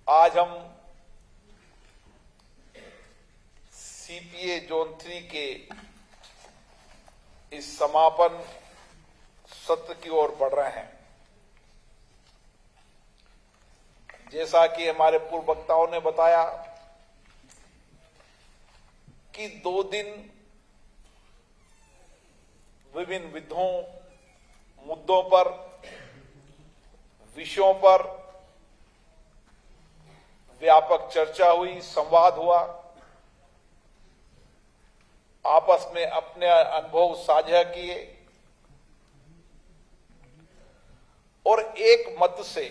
आज हम CPA zone 3 के इस समापन सत्र की ओर बढ़ रहे हैं। जैसा कि हमारे पूर्व वक्ताओं ने बताया कि 2 दिन विभिन्न मुद्दों पर, विषयों पर व्यापक चर्चा हुई, संवाद हुआ, आपस में अपने अनुभव साझा किए और एक मत से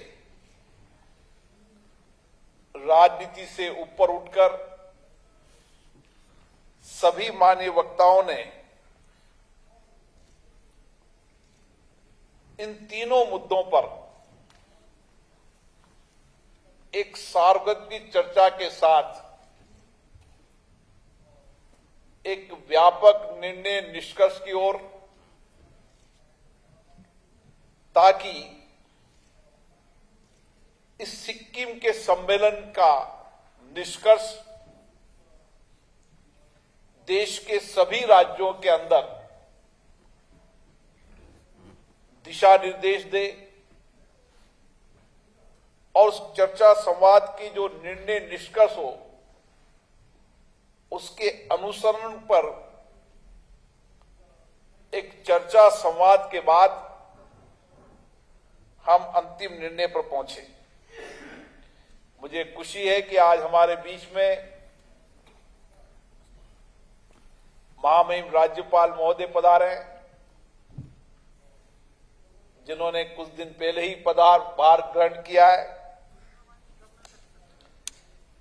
राजनीति से ऊपर उठकर सभी माननीय वक्ताओं ने इन तीनों मुद्दों पर एक सार्वजनिक चर्चा के साथ एक व्यापक निर्णय निष्कर्ष की ओर, ताकि इस सिक्किम के सम्मेलन का निष्कर्ष देश के सभी राज्यों के अंदर दिशा निर्देश दे और उस चर्चा संवाद की जो निर्णय निष्कर्ष हो उसके अनुसरण पर एक चर्चा संवाद के बाद हम अंतिम निर्णय पर पहुंचे। मुझे खुशी है कि आज हमारे बीच में महामहिम राज्यपाल महोदय पधारे हैं, जिन्होंने कुछ दिन पहले ही भार ग्रहण किया है।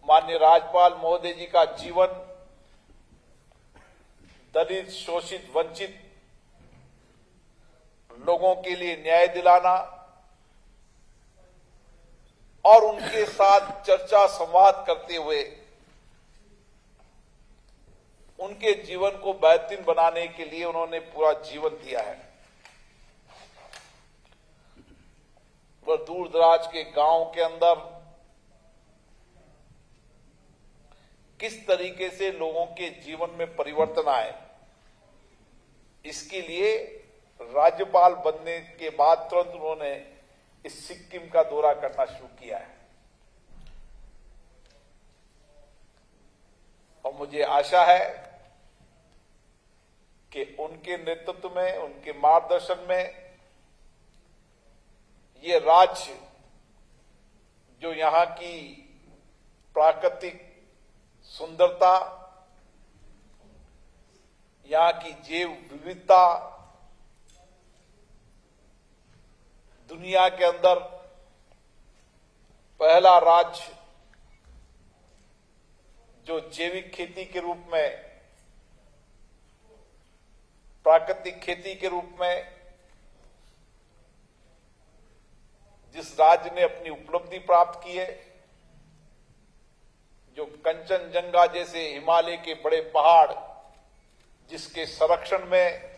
माननीय राज्यपाल महोदय जी का जीवन दलित, शोषित, वंचित लोगों के लिए न्याय दिलाना और उनके साथ चर्चा संवाद करते हुए उनके जीवन को बेहतरीन बनाने के लिए उन्होंने पूरा जीवन दिया है। वह दूर दराज के गांव के अंदर किस तरीके से लोगों के जीवन में परिवर्तन आए, इसके लिए राज्यपाल बनने के बाद तुरंत उन्होंने इस सिक्किम का दौरा करना शुरू किया है और मुझे आशा है कि उनके नेतृत्व में, उनके मार्गदर्शन में ये राज्य जो यहां की प्राकृतिक सुंदरता, यहां की जैव विविधता, दुनिया के अंदर पहला राज्य जो जैविक खेती के रूप में, प्राकृतिक खेती के रूप में जिस राज्य ने अपनी उपलब्धि प्राप्त की है, जो कंचनजंगा जैसे हिमालय के बड़े पहाड़ जिसके संरक्षण में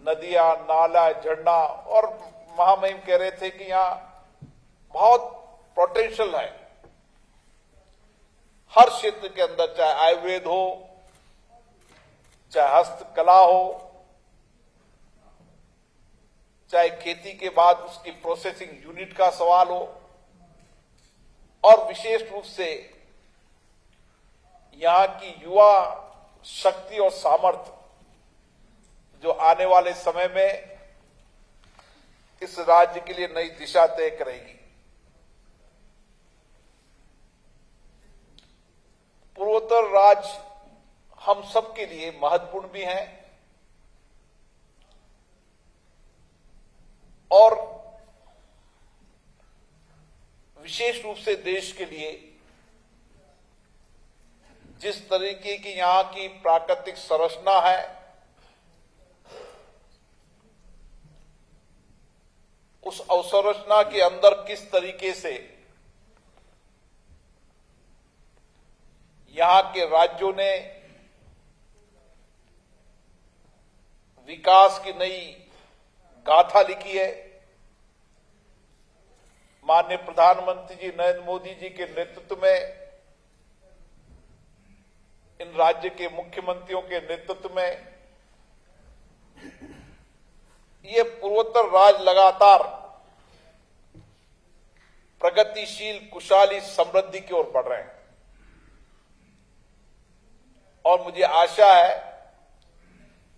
नदियां, नाला, झरना, और महामहिम कह रहे थे कि यहां बहुत पोटेंशियल है हर क्षेत्र के अंदर, चाहे आयुर्वेद हो, चाहे हस्तकला हो, चाहे खेती के बाद उसकी प्रोसेसिंग यूनिट का सवाल हो, और विशेष रूप से यहां की युवा शक्ति और सामर्थ्य जो आने वाले समय में इस राज्य के लिए नई दिशा तय करेगी। पूर्वोत्तर राज्य हम सबके लिए महत्वपूर्ण भी हैं और विशेष रूप से देश के लिए जिस तरीके की यहां की प्राकृतिक संरचना है, उस अवसंरचना के अंदर किस तरीके से यहां के राज्यों ने विकास की नई गाथा लिखी है। माननीय प्रधानमंत्री जी नरेंद्र मोदी जी के नेतृत्व में, इन राज्य के मुख्यमंत्रियों के नेतृत्व में ये पूर्वोत्तर राज्य लगातार प्रगतिशील, कुशली, समृद्धि की ओर बढ़ रहे हैं। और मुझे आशा है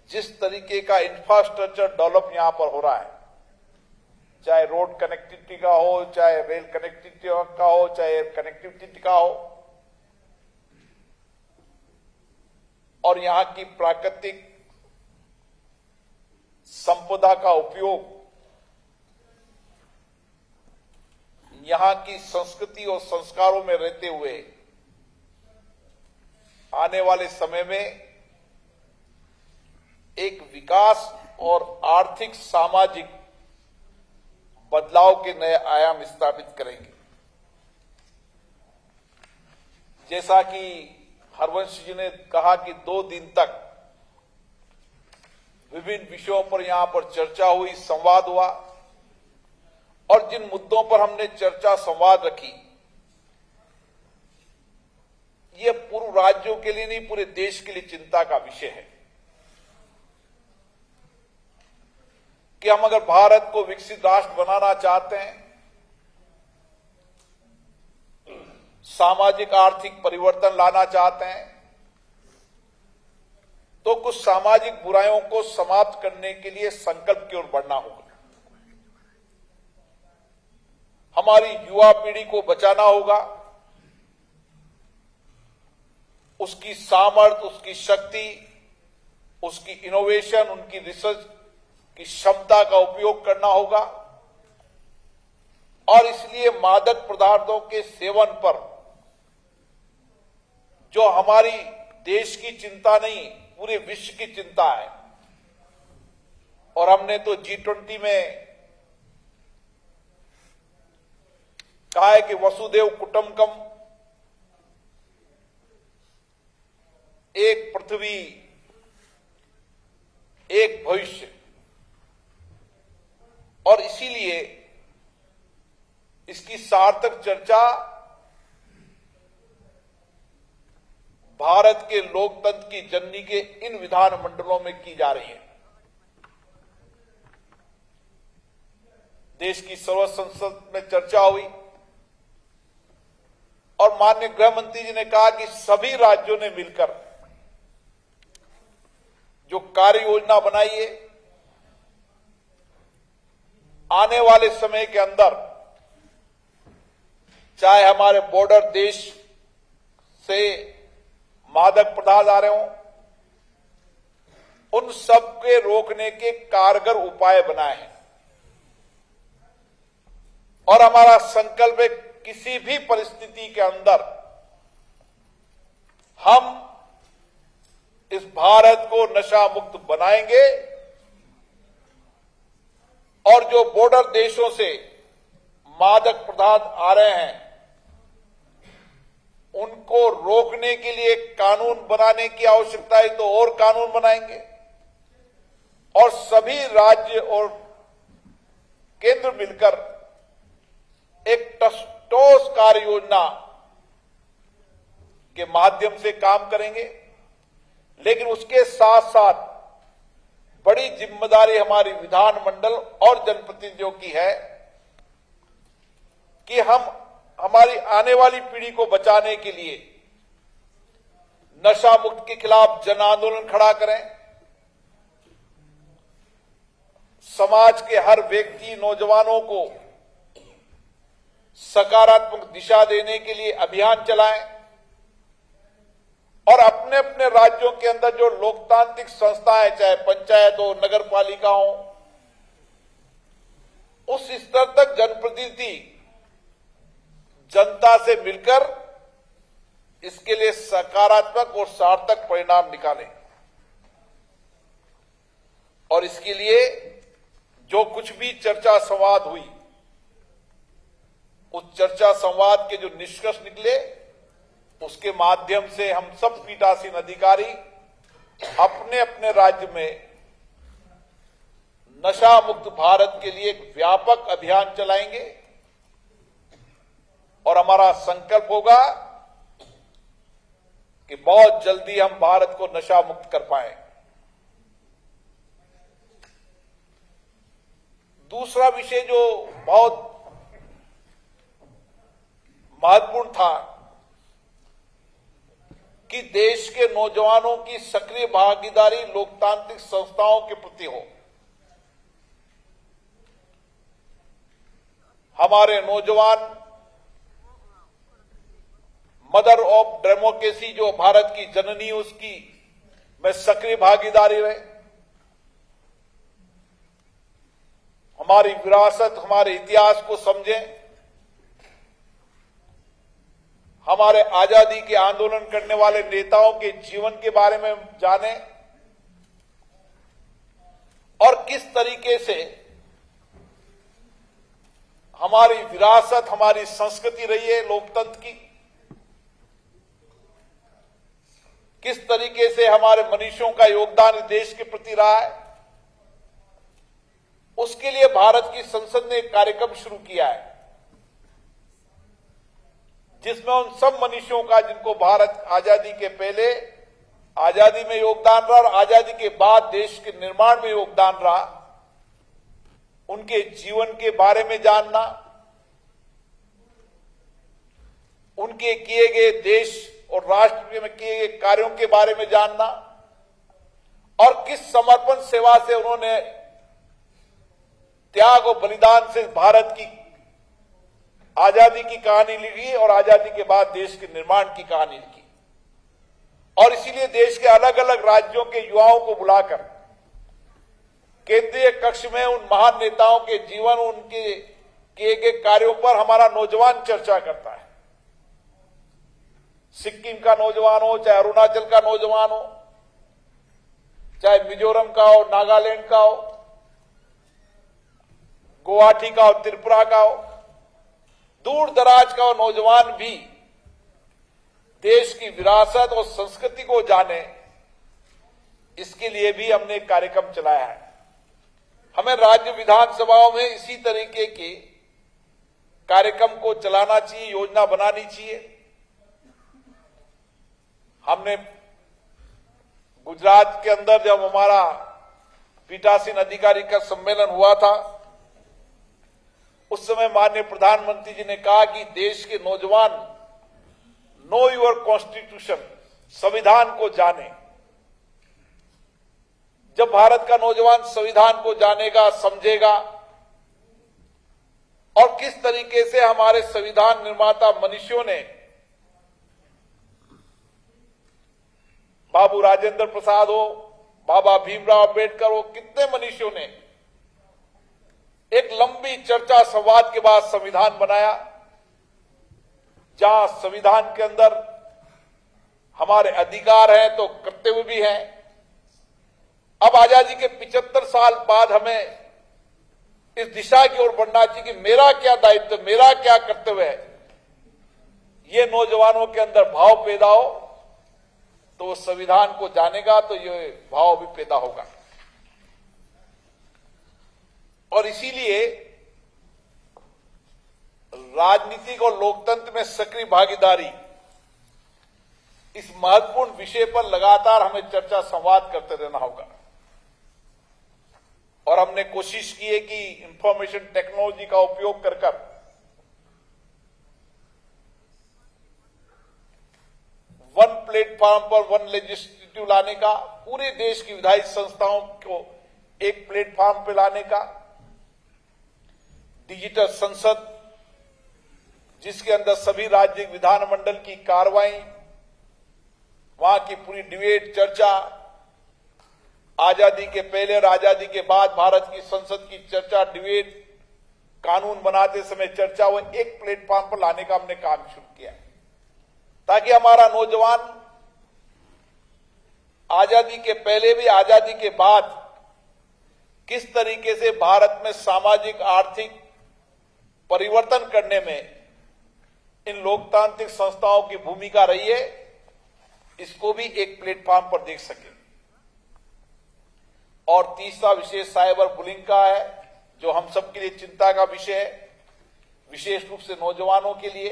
जिस तरीके का इंफ्रास्ट्रक्चर डेवलप यहां पर हो रहा है, चाहे रोड कनेक्टिविटी का हो, चाहे रेल कनेक्टिविटी का हो, चाहे एयर कनेक्टिविटी का हो, और यहां की प्राकृतिक संपदा का उपयोग यहां की संस्कृति और संस्कारों में रहते हुए आने वाले समय में एक विकास और आर्थिक सामाजिक बदलाव के नए आयाम स्थापित करेंगे। जैसा कि हरवंश जी ने कहा कि 2 दिन तक विभिन्न विषयों पर यहां पर चर्चा हुई, संवाद हुआ, और जिन मुद्दों पर हमने चर्चा संवाद रखी, ये पूर्व राज्यों के लिए नहीं, पूरे देश के लिए चिंता का विषय है कि हम अगर भारत को विकसित राष्ट्र बनाना चाहते हैं, सामाजिक आर्थिक परिवर्तन लाना चाहते हैं, तो कुछ सामाजिक बुराइयों को समाप्त करने के लिए संकल्प की ओर बढ़ना होगा। हमारी युवा पीढ़ी को बचाना होगा, उसकी सामर्थ्य, उसकी शक्ति, उसकी इनोवेशन, उनकी रिसर्च की क्षमता का उपयोग करना होगा। और इसलिए मादक पदार्थों के सेवन पर जो हमारी देश की चिंता नहीं, पूरे विश्व की चिंता है, और हमने तो G20 में कहा है कि वसुदेव कुटुंबकम, एक पृथ्वी एक भविष्य, और इसीलिए इसकी सार्थक चर्चा भारत के लोकतंत्र की जननी के इन विधानमंडलों में की जा रही है। देश की सर्व संसद में चर्चा हुई और माननीय गृह मंत्री जी ने कहा कि सभी राज्यों ने मिलकर जो कार्य योजना बनाई है, आने वाले समय के अंदर चाहे हमारे बॉर्डर देश से मादक पदार्थ आ रहे हों, उन सब के रोकने के कारगर उपाय बनाए हैं। और हमारा संकल्प है किसी भी परिस्थिति के अंदर हम इस भारत को नशा मुक्त बनाएंगे, और जो बॉर्डर देशों से मादक पदार्थ आ रहे हैं उनको रोकने के लिए कानून बनाने की आवश्यकता है तो और कानून बनाएंगे, और सभी राज्य और केंद्र मिलकर एक ठोस कार्य योजना के माध्यम से काम करेंगे। लेकिन उसके साथ साथ बड़ी जिम्मेदारी हमारी विधानमंडल और जनप्रतिनिधियों की है कि हम हमारी आने वाली पीढ़ी को बचाने के लिए नशा मुक्त के खिलाफ जन आंदोलन खड़ा करें। समाज के हर व्यक्ति, नौजवानों को सकारात्मक दिशा देने के लिए अभियान चलाएं, और अपने अपने राज्यों के अंदर जो लोकतांत्रिक संस्थाएं, चाहे पंचायत हो, नगर पालिका हो, उस स्तर तक जनप्रतिनिधि जनता से मिलकर इसके लिए सकारात्मक और सार्थक परिणाम निकालें। और इसके लिए जो कुछ भी चर्चा संवाद हुई, उस चर्चा संवाद के जो निष्कर्ष निकले, उसके माध्यम से हम सब पीठासीन अधिकारी अपने अपने राज्य में नशा मुक्त भारत के लिए एक व्यापक अभियान चलाएंगे, और हमारा संकल्प होगा कि बहुत जल्दी हम भारत को नशा मुक्त कर पाए। दूसरा विषय जो बहुत महत्वपूर्ण था कि देश के नौजवानों की सक्रिय भागीदारी लोकतांत्रिक संस्थाओं के प्रति हो। हमारे नौजवान मदर ऑफ डेमोक्रेसी जो भारत की जननी उसकी में सक्रिय भागीदारी रहे। हमारी विरासत, हमारे इतिहास को समझें, हमारे आजादी के आंदोलन करने वाले नेताओं के जीवन के बारे में जानें और किस तरीके से हमारी विरासत, हमारी संस्कृति रही है लोकतंत्र की, किस तरीके से हमारे मनीषियों का योगदान देश के प्रति रहा है। उसके लिए भारत की संसद ने एक कार्यक्रम शुरू किया है जिसमें उन सब मनीषियों का जिनको भारत आजादी के पहले आजादी में योगदान रहा और आजादी के बाद देश के निर्माण में योगदान रहा, उनके जीवन के बारे में जानना, उनके किए गए देश और राष्ट्र में किए गए कार्यों के बारे में जानना और किस समर्पण सेवा से उन्होंने त्याग और बलिदान से भारत की आजादी की कहानी लिखी और आजादी के बाद देश के निर्माण की कहानी लिखी। और इसीलिए देश के अलग अलग राज्यों के युवाओं को बुलाकर केंद्रीय कक्ष में उन महान नेताओं के जीवन, उनके किए गए कार्यों पर हमारा नौजवान चर्चा करता है। सिक्किम का नौजवान हो, चाहे अरुणाचल का नौजवान हो, चाहे मिजोरम का हो, नागालैंड का हो, गुवाहाटी का हो, त्रिपुरा का हो, दूर दराज का नौजवान भी देश की विरासत और संस्कृति को जाने, इसके लिए भी हमने एक कार्यक्रम चलाया है। हमें राज्य विधानसभाओं में इसी तरीके के कार्यक्रम को चलाना चाहिए, योजना बनानी चाहिए। हमने गुजरात के अंदर जब हमारा पीठासीन अधिकारी का सम्मेलन हुआ था, उस समय माननीय प्रधानमंत्री जी ने कहा कि देश के नौजवान नो योर कॉन्स्टिट्यूशन, संविधान को जाने। जब भारत का नौजवान संविधान को जानेगा, समझेगा और किस तरीके से हमारे संविधान निर्माता मनीषियों ने, बाबू राजेंद्र प्रसाद हो, बाबा भीमराव अंबेडकर हो, कितने मनीषियों ने एक लंबी चर्चा संवाद के बाद संविधान बनाया, जहां संविधान के अंदर हमारे अधिकार हैं तो कर्तव्य भी हैं। अब आजादी के 75 साल बाद हमें इस दिशा की ओर बढ़ना चाहिए कि मेरा क्या दायित्व, मेरा क्या कर्तव्य है। ये नौजवानों के अंदर भाव पैदा हो तो वो संविधान को जानेगा तो ये भाव भी पैदा होगा। और इसीलिए राजनीतिक और लोकतंत्र में सक्रिय भागीदारी, इस महत्वपूर्ण विषय पर लगातार हमें चर्चा संवाद करते रहना होगा। और हमने कोशिश की है कि इंफॉर्मेशन टेक्नोलॉजी का उपयोग कर वन प्लेटफॉर्म पर वन लेजिस्लेटिव लाने का, पूरे देश की विधायी संस्थाओं को एक प्लेटफॉर्म पर लाने का, डिजिटल संसद जिसके अंदर सभी राज्य विधानमंडल की कार्रवाई, वहां की पूरी डिबेट, चर्चा, आजादी के पहले और आजादी के बाद भारत की संसद की चर्चा, डिबेट, कानून बनाते समय चर्चा, वो एक प्लेटफॉर्म पर लाने का हमने काम शुरू किया है ताकि हमारा नौजवान आजादी के पहले भी आजादी के बाद किस तरीके से भारत में सामाजिक आर्थिक परिवर्तन करने में इन लोकतांत्रिक संस्थाओं की भूमिका रही है, इसको भी एक प्लेटफॉर्म पर देख सके। और तीसरा विषय साइबर बुलिंग का है, जो हम सबके लिए चिंता का विषय है। विशेष रूप से नौजवानों के लिए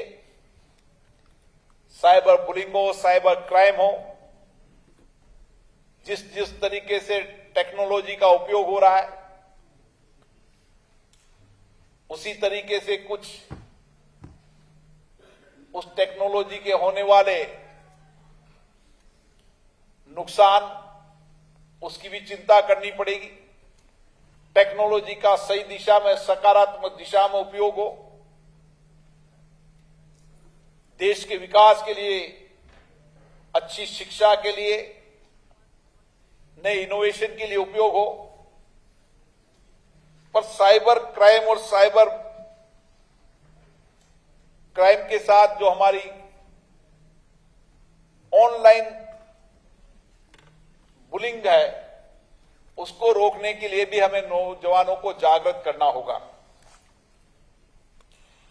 साइबर बुलिंग हो, साइबर क्राइम हो, जिस तरीके से टेक्नोलॉजी का उपयोग हो रहा है, उसी तरीके से कुछ उस टेक्नोलॉजी के होने वाले नुकसान, उसकी भी चिंता करनी पड़ेगी। टेक्नोलॉजी का सही दिशा में, सकारात्मक दिशा में उपयोग हो, देश के विकास के लिए, अच्छी शिक्षा के लिए, नए इनोवेशन के लिए उपयोग हो। पर साइबर क्राइम और साइबर क्राइम के साथ जो हमारी ऑनलाइन बुलिंग है, उसको रोकने के लिए भी हमें नौजवानों को जागृत करना होगा।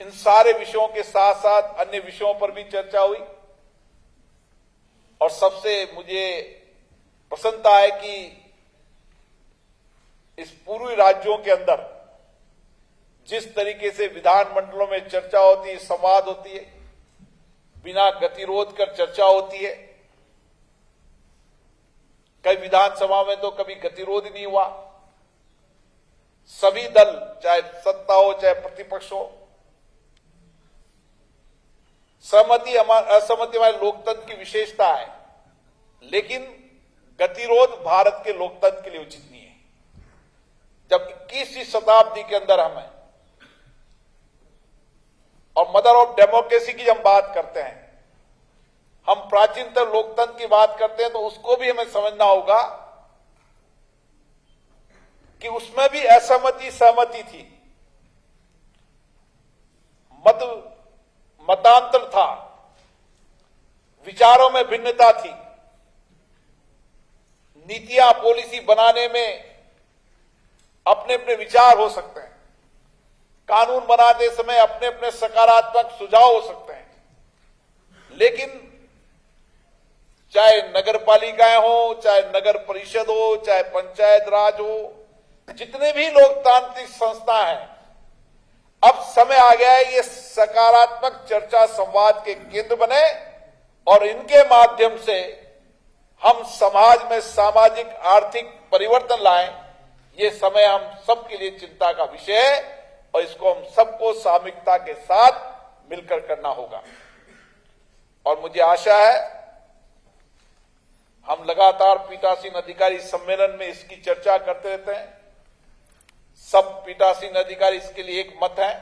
इन सारे विषयों के साथ साथ अन्य विषयों पर भी चर्चा हुई और सबसे मुझे प्रसन्नता है कि इस पूर्वी राज्यों के अंदर जिस तरीके से विधानमंडलों में चर्चा होती है, संवाद होती है, बिना गतिरोध कर चर्चा होती है। कई विधानसभा में तो कभी गतिरोध नहीं हुआ। सभी दल, चाहे सत्ता हो चाहे प्रतिपक्ष हो, सहमति असहमति हमारे लोकतंत्र की विशेषता है, लेकिन गतिरोध भारत के लोकतंत्र के लिए उचित नहीं है। जब 21वीं शताब्दी के अंदर हम हैं और मदर ऑफ डेमोक्रेसी की जब बात करते हैं, हम प्राचीनतम लोकतंत्र की बात करते हैं, तो उसको भी हमें समझना होगा कि उसमें भी असहमति सहमति थी, मतांतर था, विचारों में भिन्नता थी, नीतियां पॉलिसी बनाने में अपने अपने विचार हो सकते हैं, कानून बनाते समय अपने अपने सकारात्मक सुझाव हो सकते हैं, लेकिन चाहे नगर पालिकाएं हो, चाहे नगर परिषद हो, चाहे पंचायत राज हो, जितने भी लोकतांत्रिक संस्था हैं, अब समय आ गया है ये सकारात्मक चर्चा संवाद के केंद्र बने और इनके माध्यम से हम समाज में सामाजिक आर्थिक परिवर्तन लाएं। ये समय हम सबके लिए चिंता का विषय है और इसको हम सबको सामूहिकता के साथ मिलकर करना होगा। और मुझे आशा है हम लगातार पीठासीन अधिकारी सम्मेलन में इसकी चर्चा करते रहते हैं। सब पीठासीन अधिकारी इसके लिए एक मत है।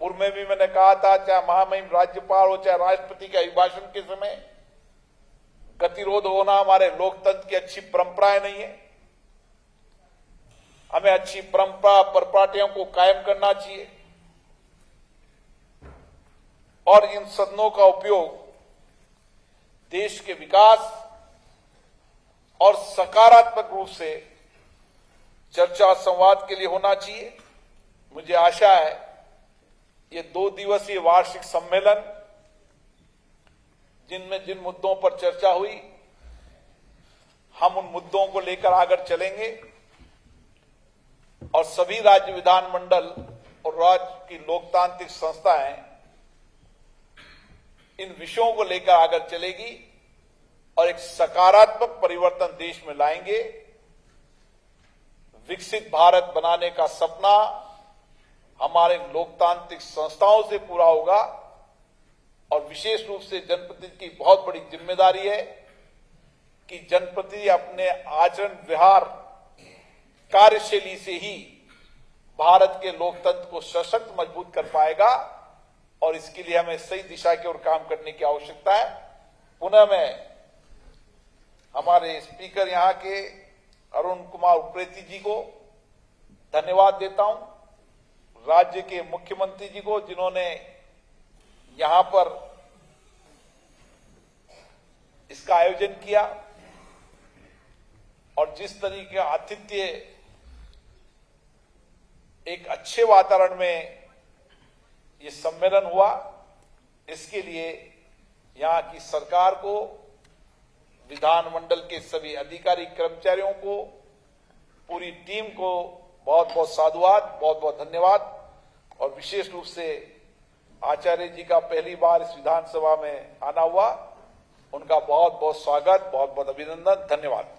पूर्व में भी मैंने कहा था, चाहे महामहिम राज्यपाल हो चाहे राष्ट्रपति के अभिभाषण के समय गतिरोध होना हमारे लोकतंत्र की अच्छी परंपराएं नहीं है। हमें अच्छी परंपरा परिपाटियों को कायम करना चाहिए और इन सदनों का उपयोग देश के विकास और सकारात्मक रूप से चर्चा संवाद के लिए होना चाहिए। मुझे आशा है ये 2 दिवसीय वार्षिक सम्मेलन, जिनमें जिन मुद्दों पर चर्चा हुई, हम उन मुद्दों को लेकर आगे चलेंगे और सभी राज्य विधानमंडल और राज्य की लोकतांत्रिक संस्थाएं इन विषयों को लेकर आगे चलेगी और एक सकारात्मक परिवर्तन देश में लाएंगे। विकसित भारत बनाने का सपना हमारे लोकतांत्रिक संस्थाओं से पूरा होगा और विशेष रूप से जनप्रतिनिधि की बहुत बड़ी जिम्मेदारी है कि जनप्रतिनिधि अपने आचरण व्यवहार कार्यशैली से ही भारत के लोकतंत्र को सशक्त मजबूत कर पाएगा और इसके लिए हमें सही दिशा की ओर काम करने की आवश्यकता है। पुनः मैं हमारे स्पीकर यहां के अरुण कुमार उप्रेती जी को धन्यवाद देता हूं, राज्य के मुख्यमंत्री जी को जिन्होंने यहां पर इसका आयोजन किया और जिस तरीके का आतिथ्य एक अच्छे वातावरण में ये सम्मेलन हुआ, इसके लिए यहां की सरकार को, विधानमंडल के सभी अधिकारी कर्मचारियों को, पूरी टीम को बहुत बहुत साधुवाद, बहुत बहुत धन्यवाद। और विशेष रूप से आचार्य जी का पहली बार इस विधानसभा में आना हुआ, उनका बहुत बहुत स्वागत, बहुत बहुत अभिनंदन, धन्यवाद।